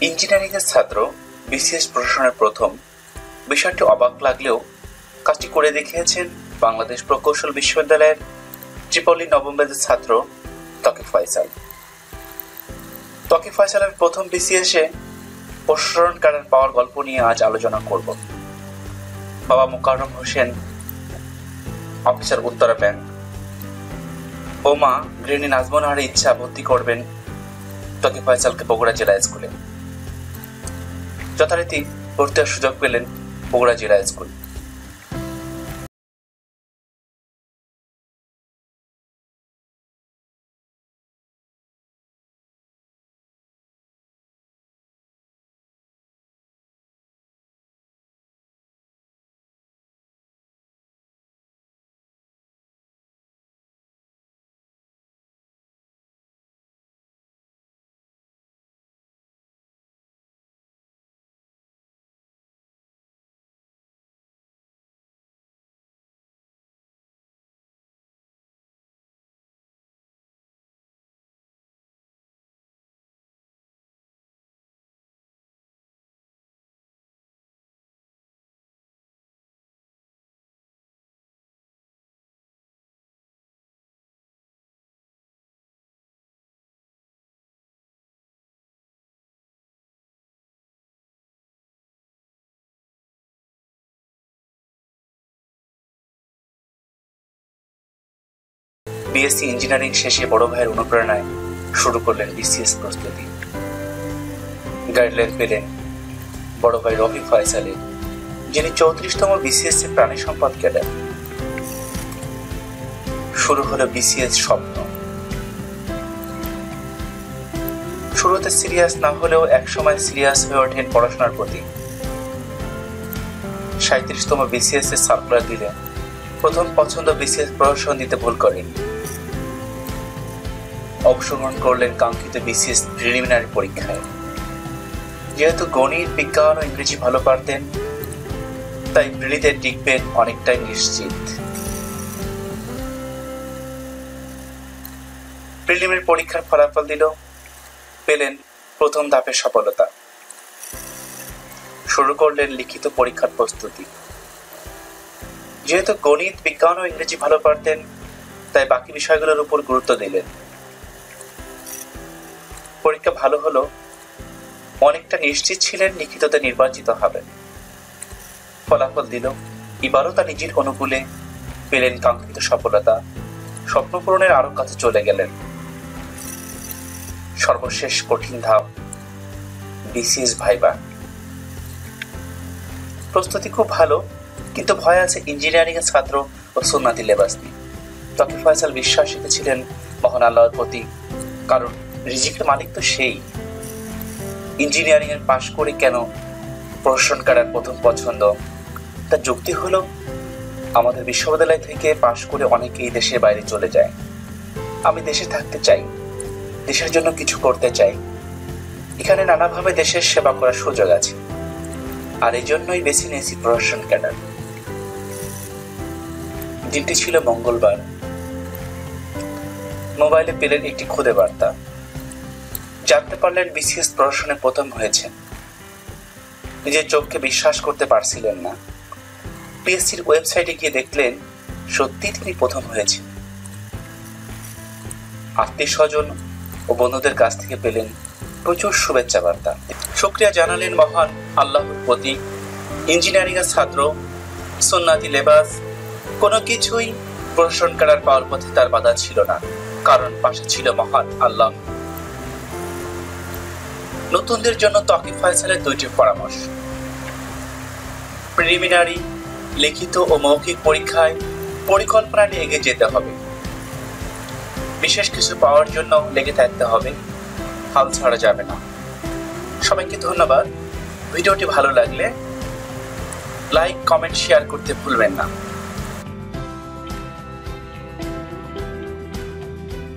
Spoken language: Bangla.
ইঞ্জিনিয়ারিংয়ের ছাত্র বিসিএস প্রশাসনের প্রথম। বিষয়টি অবাক লাগলেও কাজটি করে দেখিয়েছেন বাংলাদেশ প্রকৌশল বিশ্ববিদ্যালয়ের ট্রিপলি নবম ব্যাচের ছাত্র তৌকিফ ফয়সাল। তৌকিফ ফয়সালের প্রথম বিসিএসে প্রশাসন ক্যাডার পাওয়ার গল্প নিয়ে আজ আলোচনা করব। বাবা মোকাররম হোসেন অফিসার উত্তরা ব্যাংক ও মা গৃহিণী নাজমুনার ইচ্ছা ভর্তি করবেন তৌকিফ ফয়সালকে বগুড়া জেলা স্কুলে। যথারীতি ভর্তি হওয়ার সুযোগ পেলেন বগুড়া জেলা স্কুল। বিএসসি ইঞ্জিনিয়ারিং শেষে বড় ভাইয়ের অনুপ্রেরণায় শুরু করলেন বিসিএস প্রস্তুতি। গাইডলাইন পেলেন বড় ভাই রফি ফয়সালের, যিনি 34তম বিসিএস প্রাণী সম্পদ ক্যাডার। শুরু হলো বিসিএস স্বপ্ন। শুরুতে সিরিয়াস না হলেও একসময় সিরিয়াস হয়ে ওঠেন পড়াশোনার প্রতি। 37তম বিসিএস এর সার্কুলার দিলে প্রথম পছন্দ বিসিএস প্রশাসন দিতে ভুল করেন। অংশগ্রহণ করলেন কাঙ্ক্ষিত বিসিএস প্রিলিমিনারি পরীক্ষায়। যেহেতু গণিত, বিজ্ঞান ও ইংরেজি ভালো পারতেন, তাই প্রিলিতে টিকবেন অনেকটাই নিশ্চিত। প্রিলিমিনারি পরীক্ষার ফলাফল দিল, পেলেন প্রথম ধাপের সফলতা। শুরু করলেন লিখিত পরীক্ষার প্রস্তুতি। যেহেতু গণিত, বিজ্ঞান ও ইংরেজি ভালো পারতেন, তাই বাকি বিষয়গুলোর উপর গুরুত্ব দিলেন। পরীক্ষা ভালো হলো, অনেকটা নিশ্চিত ছিলেন লিখিততে নির্বাচিত হবেন। ফলাফল দিল, এবারও তার নিজের অনুকূলে পেলেন কাঙ্ক্ষিত সফলতা। স্বপ্ন পূরণের আরো কাছে চলে গেলেন। সর্বশেষ কঠিন ধাপ বিসিএস ভাইবা। প্রস্তুতি খুব ভালো, কিন্তু ভয় আছে ইঞ্জিনিয়ারিং এর ছাত্র ও সুন্নাতি লেবাস নিয়ে। তৌকিফ ফয়সাল বিশ্বাস রেখেছিলেন মহান আল্লাহর প্রতি, কারণ রিজিকের মালিক তো সেই। ইঞ্জিনিয়ারিং এর পাশ করে কেন প্রশাসন ক্যাডার প্রথম পছন্দ? তার যুক্তি হলো, আমাদের বিশ্ববিদ্যালয় থেকে পাশ করে অনেকেই দেশের বাইরে চলে যায়। আমি দেশে থাকতে চাই, দেশের জন্য কিছু করতে চাই। এখানে নানাভাবে দেশের সেবা করার সুযোগ আছে, আর এই জন্যই বেছে নিয়েছি প্রশাসন ক্যাডার। দিনটি ছিল মঙ্গলবার। মোবাইলে পেলেন একটি খুদে বার্তা। জানতে পারলেন বিসিএস প্রশাসনে প্রথম হয়েছেন। নিজের চোখকে বিশ্বাস করতে পারছিলেন না। পিএসসির ওয়েবসাইটে গিয়ে দেখলেন সত্যি তিনি প্রথম হয়েছেন। আত্মীয় স্বজন ও বন্ধুদের কাছ থেকে পেলেন প্রচুর শুভেচ্ছা বার্তা। শুকরিয়া জানালেন মহান আল্লাহর প্রতি। ইঞ্জিনিয়ারিং এর ছাত্র, সুন্নাতি লেবাস, কোনো কিছুই প্রশাসন ক্যাডার পাওয়ার পথে তার বাধা ছিল না, কারণ পাশে ছিল মহান আল্লাহ। নতুনদের জন্য তৌকিফ ফয়সালের 2টি পরামর্শ। প্রিলিমিনারি, লিখিত ও মৌখিক পরীক্ষায় পরিকল্পনা নিয়ে এগিয়ে যেতে হবে। বিশেষ কিছু পাওয়ার জন্য লেগে থাকতে হবে, হাল ছাড়া যাবে না। সবাইকে ধন্যবাদ। ভিডিওটি ভালো লাগলে লাইক, কমেন্ট, শেয়ার করতে ভুলবেন না।